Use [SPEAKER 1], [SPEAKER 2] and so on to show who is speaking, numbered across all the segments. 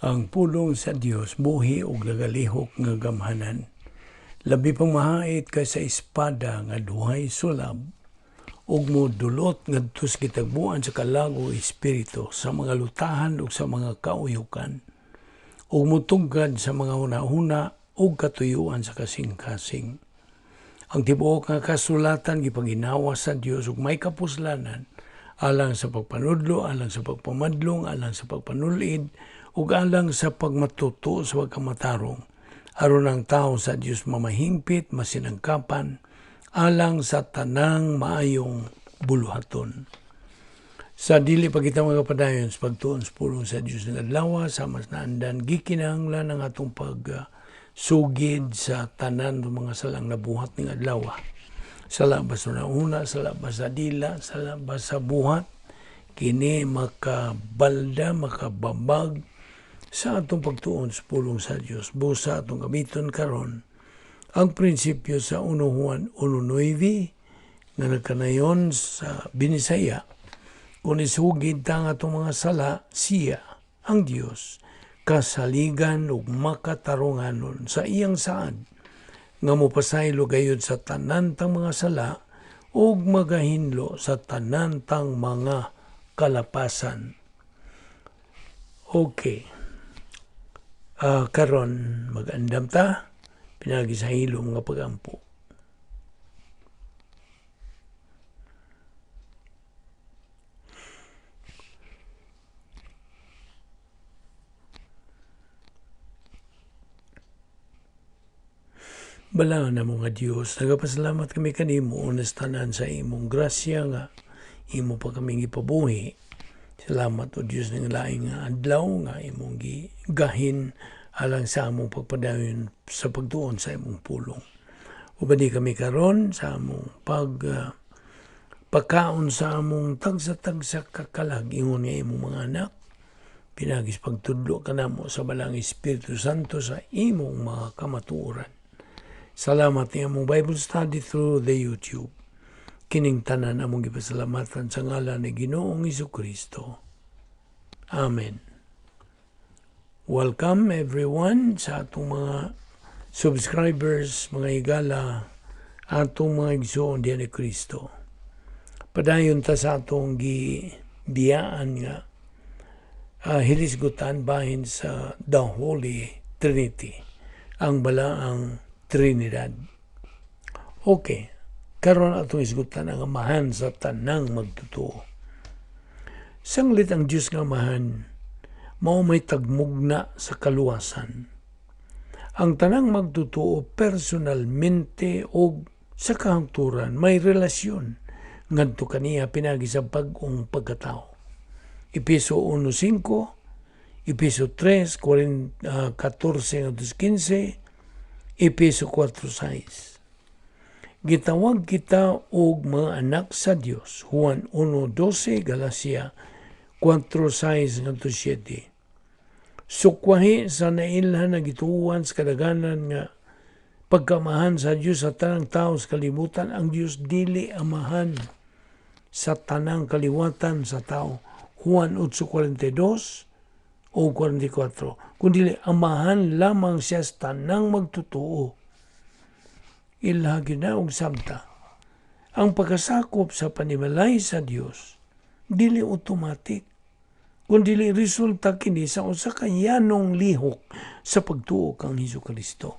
[SPEAKER 1] Ang pulong sa Dios buhi ug nagalihok nga gamhanan. Labi pang mahait kaysa espada nga duhay sulab ug modulot ngadto sa kitagbuan sa kalago espiritu sa mga lutahan ug sa mga kauyukan ug motugkad sa mga hunahuna ug katuyuan sa kasing-kasing. Ang tibuok nga kasulatan gipanginawa sa Dios ug may kapuslanan alang sa pagpanudlo, alang sa pagpamadlong, alang sa pagpanulid ug alang sa pagmatuto sa pagkamatarong aron ang tao sa Dios mamahingpit, masinangkapan alang sa tanang maayong buluhaton. Sa dili pa kita mga padayon sa pagtuon sa pulong sa Dios nga adlaw sama sa naandan gikinahanglan ang atong sugid sa tanan ng mga salang nabuhat ng adlaw. Sa labas na una, sa labas sa dila, sa labas sa buhat, kini makabalda, makababag sa atong pagtuon sa pulong sa Dios. Busa atong gamiton karon ang prinsipyo sa 1 Juan 1:9 nga nagkanayon sa Binisaya, kung isugid tang atong mga sala, siya, ang Dios, kasaligan ug makatarunganon sa iyang saad nga mopasaylo gayud sa tanan tang mga sala ug magahinlo sa tanan tang mga kalapasan. Okay. Karon mag-andam ta pinagi sa hilom nga pagampo. Bala na mo nga Dios, nagapasalamat kami kanimo unas tanan sa imong grasya nga imo pa kaming ipabuhi. Salamat o Dios ng laing nga adlaw nga imong gigahin alang sa among pagpadayon sa pagtuon sa imong pulong. Ubadi kami karon sa among pagkaon sa among tagsa-tagsa kakalag ingon nga imong mga anak. Pinagis pagtudlo kanamo sa balang Espiritu Santo sa imong mga kamatuoran. Salamat niya mong Bible study through the YouTube. Kining tanan among gipasalamatan sa ngalan ni Ginoong Jesucristo. Amen. Welcome everyone sa atong mga subscribers, mga higala, atong mga igsoon diyan ni Kristo. Padayon ta sa atong gibiyaan nga hilisgutan bahin sa the Holy Trinity, ang balaang Trinidad. Okay, karon atong isgutan ang amahan sa tanang magtutuo. Sanglit ang Diyos nga amahan, mao may tagmugna sa kaluwasan. Ang tanang magtutuo personalmente o sa kahangturan may relasyon ngadto kaniya pinagi sa bag-ong pagkatao. Efeso 1:5, Efeso 3:14-15, Efeso 4:6. Gitawag kita og mga anak sa Dios. Juan 1:12, Galacia 4:6-7. Sukwahi sa nailhan na gituwan sa kadaganan nga pagkamahan sa Dios sa tanang tao sa kalibutan. Ang Dios dili amahan sa tanang kaliwatan sa tao. Juan 8:42 o 44, kundi amahan lamang siya sa tanang magtutuo. Ilhagi na og sabta. Ang pagkasakop sa panimalay sa Dios dili automatic, kundi resulta kini sa usa ka yanong lihok sa pagtuo kang Hesukristo.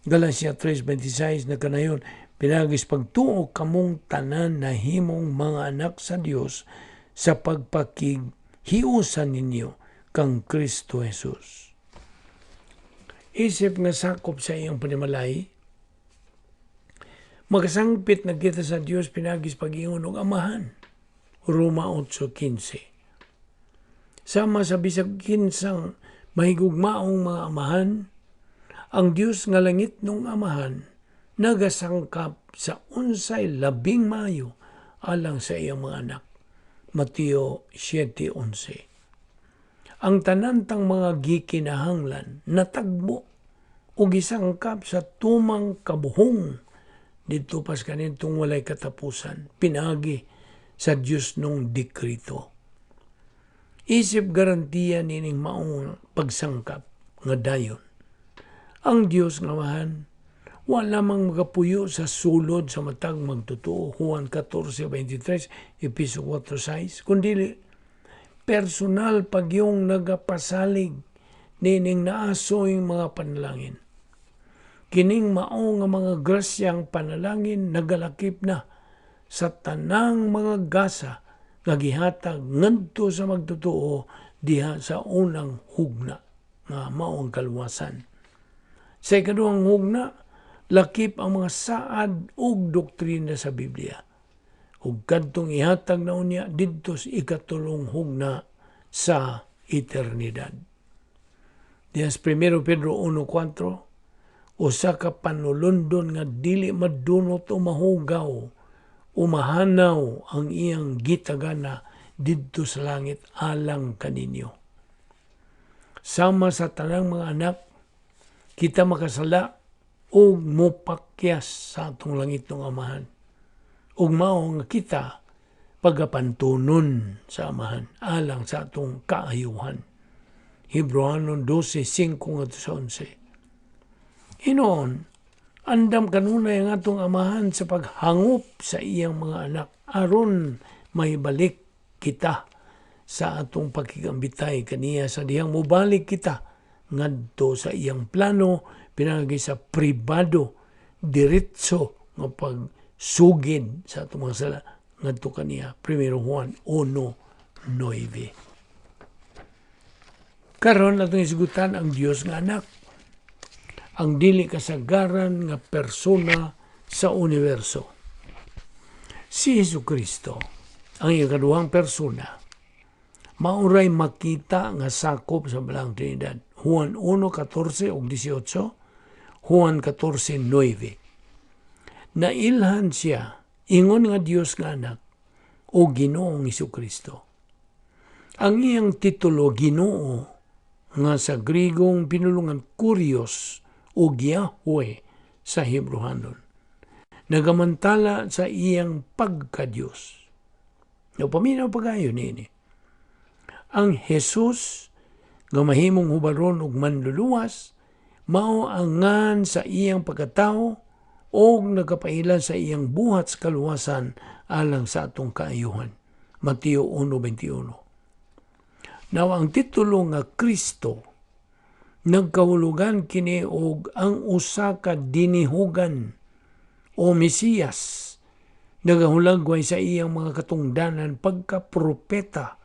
[SPEAKER 1] Galacia 3:26 na kanayon, pinagis pagtuo kamong tanan na himong mga anak sa Dios sa pagpakighiusan ninyo kang Kristo Jesus. Isip nga sakop sa iyang panimalay, magasangpit na kita sa Dios pinagis pag-ingon og amahan. Roma 8:15. Sama sa bisag kinsang mahigugmaong mga amahan, ang Dios nga langit nung amahan nagasangkap sa unsay labing maayo alang sa iyang mga anak. Mateo 7:11. Ang tanantang mga gikinahanglan natagbo o gisangkap sa tumang kabuhong dito pas kanitong walay katapusan pinagi sa Dios nung dekrito. Isip garantiya nining maong pagsangkap nga dayon. Ang Dios nga mahan, wala mang magapuyo sa sulod sa matag magtotoo, Juan 14:23, Episo 4:6, kundi personal pagyong nagapasalig nining naasoy mga panalangin. Kining mao nga mga grasyang panalangin nagalakip na sa tanang mga gasa nga gihatag ngadto sa magtotoo diha sa unang hugna nga mao ang kaluwasan. Sa ikaduhang hugna, lakip ang mga saad ug doktrina sa Biblia. Ug kadtong ihatag na unya didto sa ikatulong hugna sa eternidad. Diha sa 1 Pedro 1:4, usa ka panulundon nga dili madunot o mahugaw o mahanaw ang iyang gitagana didto sa langit alang kaninyo. Sama sa tanang mga anak, kita makasala o mopakyas sa atong langit ng amahan. Ug mao nga kita pagapantunon sa amahan alang sa atong kaayuhan. Hebreanon 12:5-11. Hinoon, andam kanunay ang atong amahan sa paghangop sa iyang mga anak aron may balik kita sa atong pagkikambitay kaniya sa dihang mobalik kita ngadto sa iyang plano pinagi sa pribado diretso nga pagsugid sa atong mga sala ngadto kaniya 1 Juan 1:9. Karon atong isgutan ang Dios nga anak, ang dili kasagaran nga persona sa universo. Si Jesucristo, ang ikaduhang persona, mauray makita nga sakop sa Balang Trinidad. Juan 1:14 ug 18, Juan 14:9. Nailhan siya, ingon nga Dios nga anak, o Ginoong Jesucristo. Ang iyang titulo Ginoo nga sa Grigong pinulungan Kurios o Yahweh sa Hebrehanon. Nagamantala sa iyang pagka-Diyos. Paminaw pagayon ini. Ang Jesus nga mahimong hubaron ug manluluwas mao ang ngan sa iyang pagkatao o nagapailan sa iyang buhat sa kaluwasan alang sa atong kaayuhan. Mateo 1:21. Now, ang titulo nga Kristo, nagkahulugan kini og ang usa ka dinihugan o Mesiyas, nagahulagway sa iyang mga katungdanan pagka-propeta,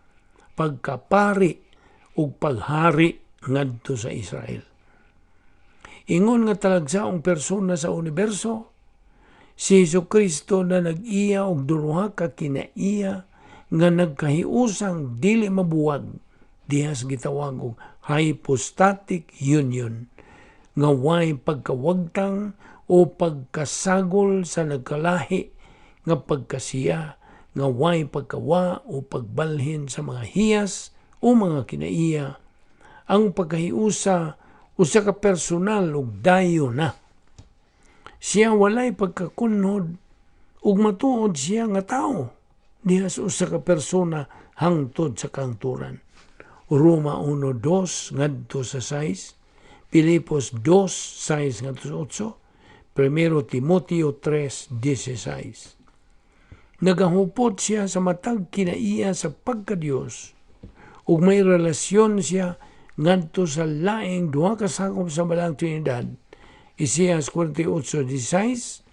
[SPEAKER 1] pagkapari ug paghari ngadto sa Israel. Ingon nga talagsaong persona sa universo, si Jesucristo na nag-iya og duha ka kinaiya nga nagkahiusang dili mabuwag dihas gitawag og hypostatic union nga way pagkawagtang o pagkasagol sa nagkalahi nga pagkasiya nga way pagkawa o pagbalhin sa mga hiyas o mga kinaiya. Ang pagkahiusa usa ka personal ug dayo na. Siya walay pagkakunhod ug matuod siya nga tao dihas usa ka persona hangtod sa kangturan. Roma 1:2 ngadto sa 6, Pilipos 2:6 ngadto sa 8, 1 Timoteo 3:16. Nagahupot siya sa matag kinaiya sa pagka-Dios ug may relasyon siya ngadto sa laing duha ka sakop sa Balang Trinidad. Isaías 48:16,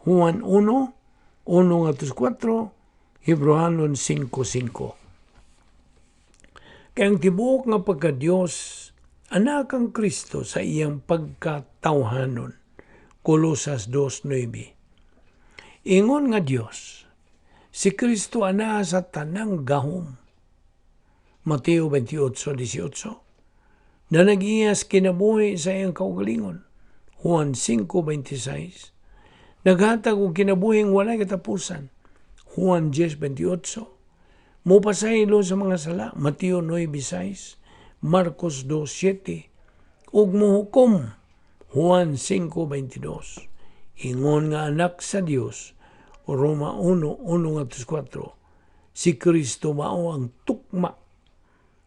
[SPEAKER 1] Juan 1:1-4, Hebrehanon 5:5. Kaya ang tibuok nga pagka-Diyos, anak ang Kristo sa iyang pagkatawhanon. Kolosas 2:9. Ingon nga Diyos, si Kristo ana sa tanang gahom. Mateo 28:18. Na nag-iyas kinabuhi sa iyang kaugalingon. Juan 5:26. Naghatag og kinabuhing walay katapusan. Juan 10:28. Mopasaylo sa mga sala, Mateo 9:6, Marcos 2:7, ug mohukom, Juan 5:22. Ingon nga anak sa Dios, Roma 1:1-4, si Kristo mao ang tukma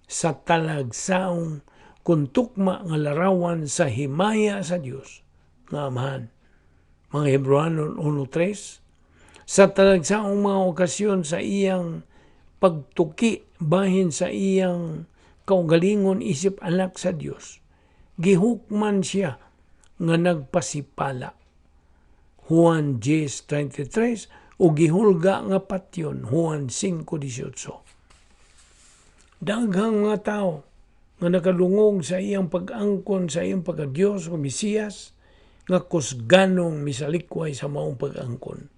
[SPEAKER 1] sa talagsaong kung tukma nga larawan sa himaya sa Dios nga Amahan. Mga Hebreano 1:3, sa talagsaong mga okasyon sa iyang pagtuki bahin sa iyang kaugalingon isip anak sa Dios, gihukman siya nga nagpasipala. Juan 10:33 o gihulga nga patyon. Juan 5:18. Daghang mga tao nga nakalungog sa iyang pag-angkon sa iyang pagka-Dios o Mesiyas nga kusganong misalikway sa maong pag-angkon.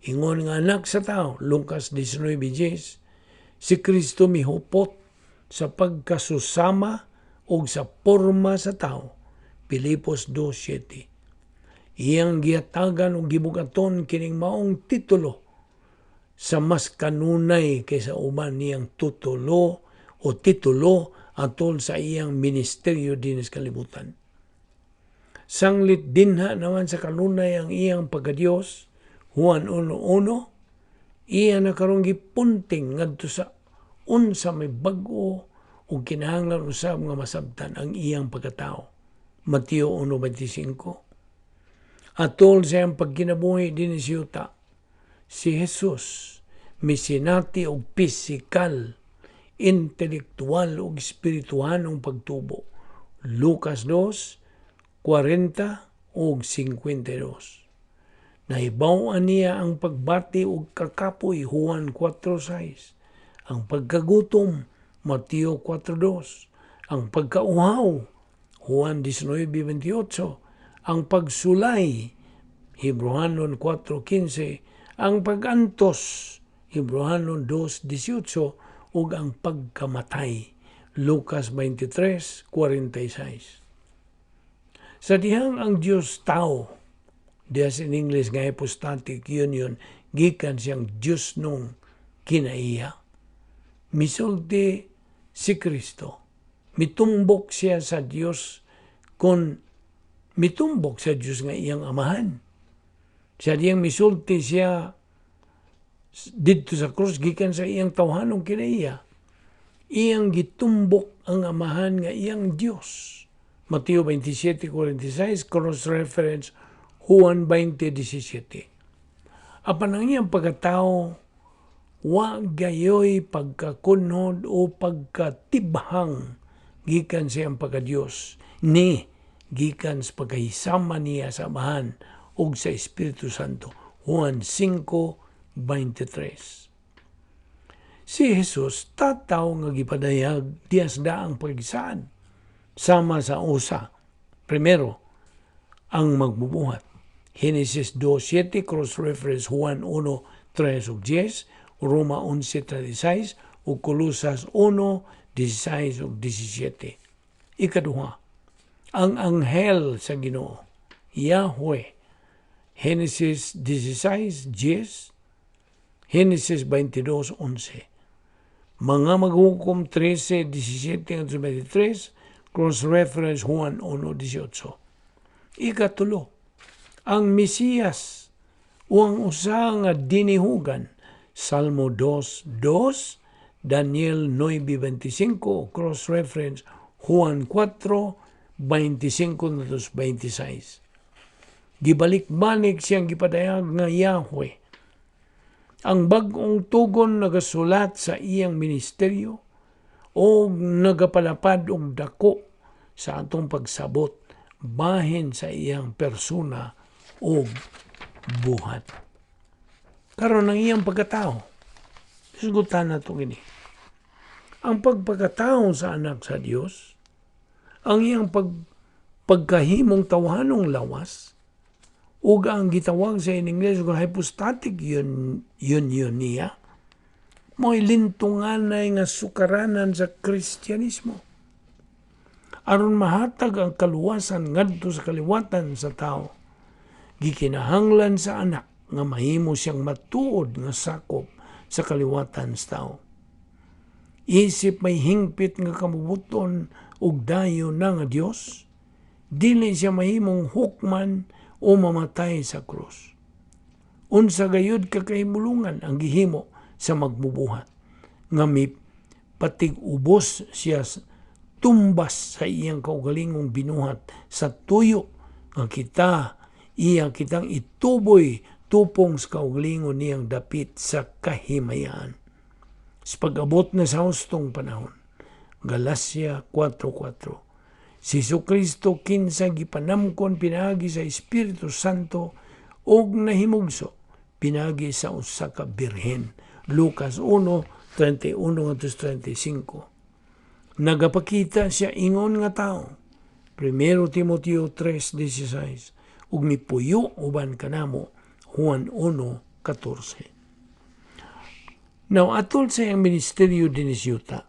[SPEAKER 1] Ingon nga anak sa tao, Lucas 19:10, si Kristo mihupot sa pagkasusama o sa porma sa tao. Pilipos 2:7. Iyang gihatagan o gibugaton kining maong titulo sa mas kanunay kaysa uban niyang titulo atol sa iyang ministeryo dinis kalibutan. Sanglit dinha naman sa kanunay ang iyang pagka-Dios. Juan 1:1, iya na karong gipunting ngadto sa unsa may bag-o o kinahanglan usab nga masabtan ang iyang pagkatao. Mateo 1:25. Atol sa iyang pagkinabuhi din si yuta, si Jesus misinati og pisikal, intelektual ug espirituhanong pagtubo. Lucas 2:40 ug 52. Nahibaw-an niya ang pagbati ug kakapoy. Juan 4:6. Ang pagkagutom. Mateo 4:2. Ang pagkauhaw. Juan 19:28. Ang pagsulay. Hebreano 4:15. Ang pag-antos. Hebreano 2:18. ug ang pagkamatay. Lucas 23:46. Sa dihang ang Dios tao, dias in English nga hypostatic union, gikan siyang Dios nung kinaiya. Misulti si Kristo. Mitumbok siya sa Dios kung mitumbok sa Dios nga iyang Amahan. Sa diyang misulti siya didto sa krus gikan sa iyang tawhanong kinaiya. Iyang gitumbok ang Amahan nga iyang Dios. Mateo 27:46, cross-reference Juan 20:17. Apan ang iyang pagkatao, wa gayoy pagkakunhod o pagkatibhang gikan sa iyang pagka-Dios, ni gikan sa pagkahisama niya sa Amahan ug sa Espiritu Santo. Juan 5:23. Si Jesus tataw nga gipadayag dias daang pagisaan sama sa usa. Primero, ang magbubuhat. Genesis 2:7, cross-reference Juan 1:3 ug 10, Roma 11:36 ug Colosas 1:16 ug 17. Ikaduha, ang anghel sa Ginoo, Yahweh. Genesis 16:10, Genesis 22:11. Mga maghukom 13:17-23, cross-reference Juan 1:18. Ikatulo, ang Mesiyas o ang usa nga dinihugan, Salmo 2:2, Daniel 9:25, cross-reference Juan 4:25-26. Gibalik-balik siyang gipadayag nga Yahweh. Ang bag-ong tugon nagasulat sa iyang ministeryo o nagapalapad og dako sa atong pagsabot bahin sa iyang persona o buhat. Karon ang iyang pagkatao, isgutan nato gini. Ang pagpagkatao sa anak sa Dios, ang iyang pagkahimong tawhanong lawas, ug ang gitawag sa in English nga hypostatic union niya, mo'y lintunganay nga sukaranan sa Kristyanismo. Aron mahatag ang kaluwasan ngadto sa kaliwatan sa tao, gikinahanglan sa anak nga mahimo siyang matuod nga sakop sa kaliwatan sa tao. Isip may hingpit nga kamubuton ug dayon na nga Dios, dili siya mahimong hukman o mamatay sa krus. Unsa gayud kakahimulungan ang gihimo sa magbubuhat nga may patig ubos siya tumbas sa iyang kaugalingong binuhat sa tuyo nga kitang ituboy tupong sa kaugalingon niyang dapit sa kahimayaan. Sa pag-abot na sa hustong panahon, Galacia 4:4, si Jesucristo kinsa gipanamkon pinagi sa Espiritu Santo og nahimugso pinagi sa usa ka birhen. Lucas 1:31-35. Nagapakita siya ingon nga tao. 1 Timoteo 3:16 ug mipuyo uban kanamo Juan 1:14. Now, atol sa iyang ministeryo din sa yuta,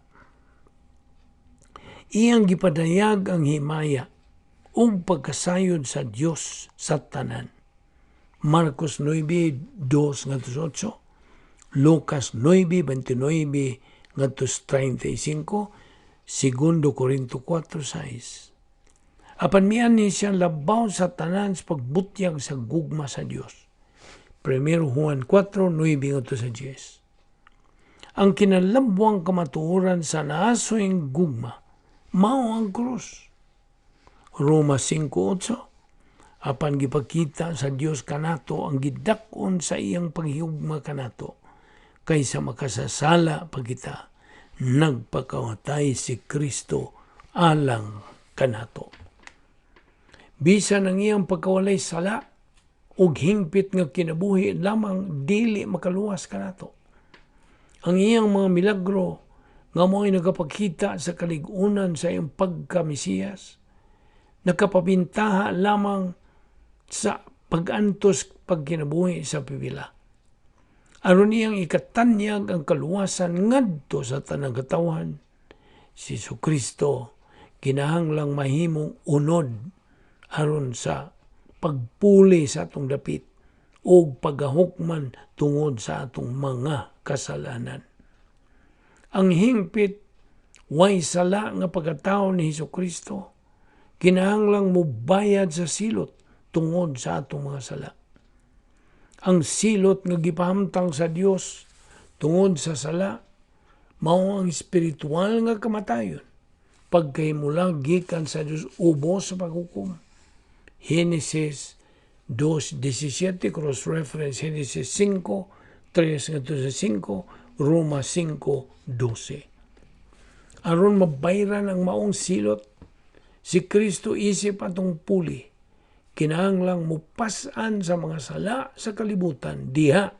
[SPEAKER 1] iyang gipadayag ang himaya ug pagkasayod sa Dios sa tanan. Marcos 9:2-8, Lucas 9:29-35, 2 Corinto 4:6. Apan mian ni siyang labaw sa tanan sa pagbutyag sa gugma sa Dios. 1 Juan 4:9-10. Ang kinalabwang kamatuoran sa naasoing gugma mao ang krus. Roma 5:8, apan gipakita sa Dios kanato ang gidakon sa iyang paghigugma kanato kaysa makasasala pa kita, nagpakamatay si Kristo alang kanato. Bisan ang iyang pagkawalay sala ug hingpit nga kinabuhi lamang dili makaluwas kanato. Ang iyang mga milagro nga mo'y nagapakita sa kaligunan sa iyang pagka-Mesiyas, nakapabintaha lamang sa pag-antos pagkinabuhi sa pipila. Aron iyang ikatanyag ang kaluwasan ngadto sa tanang katawhan, si Jesucristo kinahanglang mahimong unod aron sa pagpuli sa atong dapit o paghahukman tungod sa atong mga kasalanan. Ang hingpit way sala nga pagkatao ni Jesucristo kinahanglang mubayad sa silot tungod sa atong mga sala. Ang silot nga gipahamtang sa Dios tungod sa sala mao ang espiritual nga kamatayon pagkahimulang gikan sa Dios ubos sa paghukom. Genesis 2:17 cross-reference Genesis 5:3-5, Roma 5:12. Aron mabayran ang maong silot, si Kristo isip atong puli, kinahanglang mupasan sa mga sala sa kalibutan diha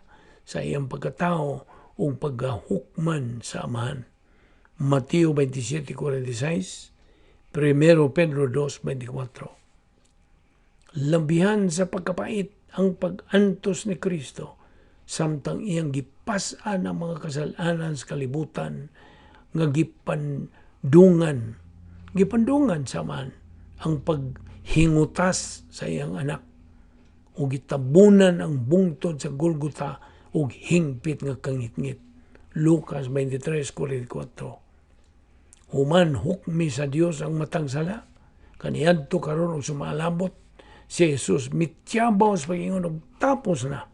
[SPEAKER 1] sa iyang pagkatao o paghahukman sa Amahan. Mateo 27:46, 1 Pedro 2:24. Lambihan sa pagkapait ang pag-antos ni Kristo samtang iyang gipas-an ang mga kasalanan sa kalibutan nga gipandungan saman ang paghingutas sa iyang anak o gitabunan ang bungtod sa Golgota o hingpit nga kangitngit. Lucas 23:44. Human hukmi sa Dios ang matang sala, kaniadto karon og sumalabot si Jesus mityabaw sa pag-ingon og tapos na.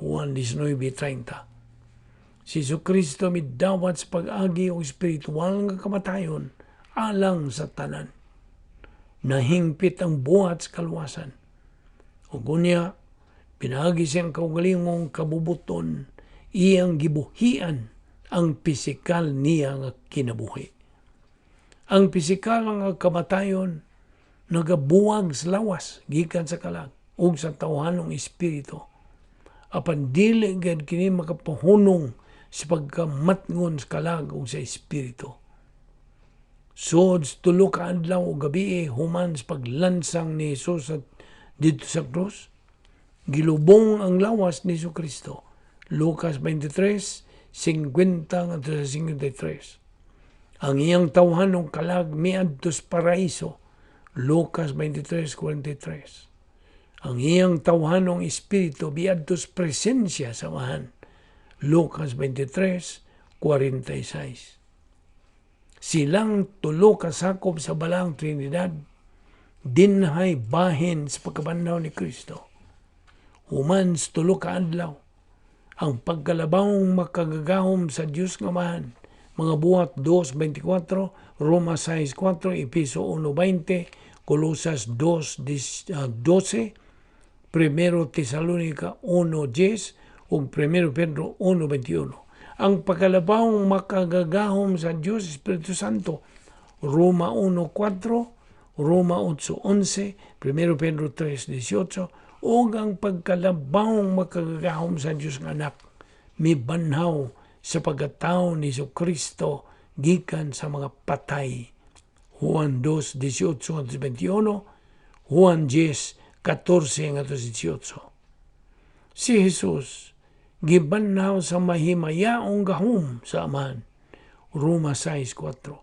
[SPEAKER 1] Juan 19:30. Si Jesucristo midawat sa pag-agi o espiritual nga kamatayon alang sa tanan. Nahingpit ang buhat sa kaluwasan. O gunya, pinagi siyang kaugalingong kabubuton, iyang gibuhian ang pisikal niya nga kinabuhi. Ang pisikal nga kamatayon nagabuwag sa lawas gikan sa kalag ug sa tawhanong espiritu. Apan dili gad kini makapahunong sa pagkamatngon sa kalag ug sa espiritu. Sod tulo ka adlaw o gabi human sa paglansang ni Jesus dito sa krus, gilubong ang lawas ni Jesucristo. Lucas 23:50-53. Ang iyang tawhanong kalag miadto sa paraiso. Lucas 23:43. Ang iyang tawhanong espiritu biadto sa presensya sa Amahan. Lucas 23:46. Silang tulo kasakop sa balang Trinidad, dinhay bahin sa pagkabandaw ni Kristo. Human sa tulo ka adlaw, ang pagkalabawong makagagahom sa Dios nga Amahan mga buhat 2:24, Roma 6:4, Efeso 1:20, Colosas 2:12, 1 Tesalonica 1:10, ug 1 Pedro 1:21. Ang pagkalabawang makagagahom sa Diyos Espiritu Santo, Roma 1:4, Roma 8:11, 1 Pedro 3:18, ug ang pagkalabawang makagagahom sa Diyos nga anak, mibanhaw sa pagkatao ni Jesucristo gikan sa mga patay. Juan 2:18-21, Juan 10:14-18. Si Jesus gibanhaw sa mahimayaong gahom sa Amahan, Roma 6:4.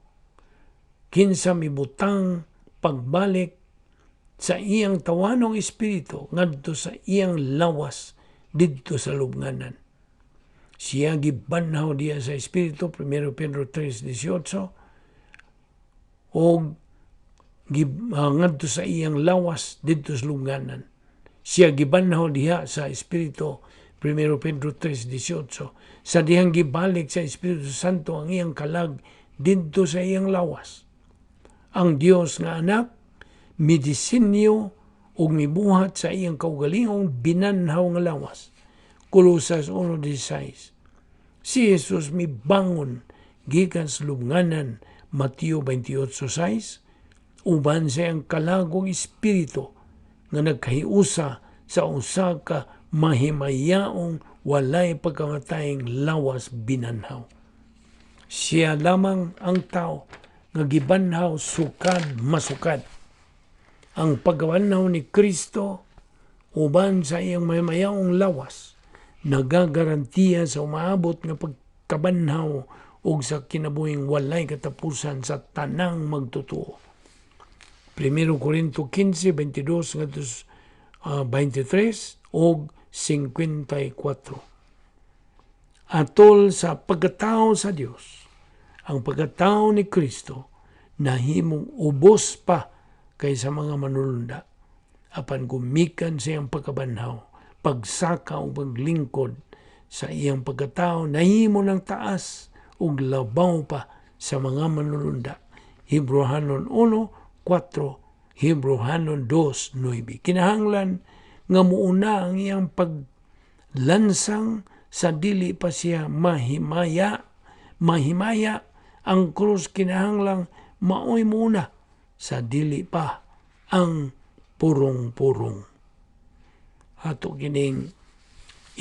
[SPEAKER 1] Kinsa mibutang pagbalik sa iyang tawanong espiritu ngadto sa iyang lawas didto sa lubnganan. Siya gibanhaw diya sa espiritu, 1 Pedro 3:18, o ngadto sa iyang lawas didto sa lubnganan. Siya gibanhaw diha sa espiritu, 1 Pedro 3:18, sa dihang gibalik sa Espiritu Santo ang iyang kalag didto sa iyang lawas. Ang Dios nga anak midisenyo ug mibuhat sa iyang kaugalingong binanhaw nga lawas. Colosas 1:16. Si Jesus mibangon gikan sa lubnganan, Mateo 28:6, uban sa iyang kalagong espiritu nga nagkahiusa sa usa ka mahimayaong walay pagkamatayang lawas binanhaw. Siya lamang ang tao nga gibanhaw sukad masukad. Ang pagkabanhaw ni Kristo uban sa iyang mahimayaong lawas nagagarantiya sa umaabot nga pagkabanhaw ug sa kinabuhing walay katapusan sa tanang magtotoo. 1 Corinto 15:22-23 ug 54. Atol sa pagkatao sa Dios, ang pagkatao ni Kristo nahimong ubos pa kaysa mga manulunda, apan gumikan sa iyang pagkabanhaw, pagsaka o paglingkod sa iyang pagkatao, nahimo ng taas ug labaw pa sa mga manulunda. Hebrehanon 1:4, Hebrehanon 2:9. Kinahanglan nga muuna ang iyang paglansang sa dili pa siya mahimaya. Ang krus kinahanglang maoy muna sa dili pa ang purong-purong. Ato kining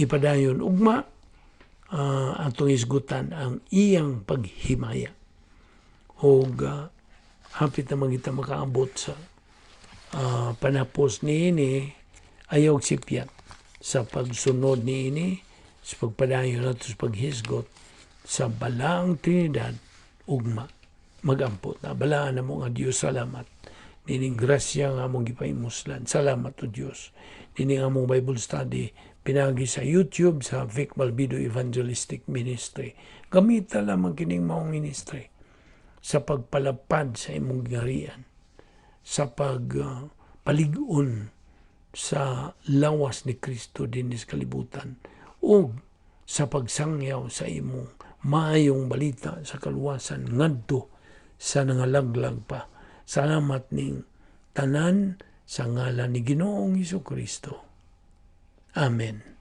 [SPEAKER 1] ipadayon ugma, atong isgutan ang iyang paghimaya. O hapit na magita makaabot sa panapos niini, ayaw sipyat sa pagsunod niini, sa pagpadayon at sa paghisgot sa balaang Trinidad, ugma magampot na balaan na mo nga Diyos. Salamat nining grasya nga among gipaimuslan. Salamat o Diyos nining among Bible study pinagi sa YouTube sa Vic Balbido Evangelistic Ministry. Gamita lamang kining maong ministry sa pagpalapad sa imong gingarian, sa pagpaligon sa lawas ni Kristo din sa kalibutan, o sa pagsangyaw sa imong maayong balita sa kaluwasan ngadto sa nangalaglag pa. Salamat ning tanan sa ngalan ni Ginoong Hesukristo. Amen.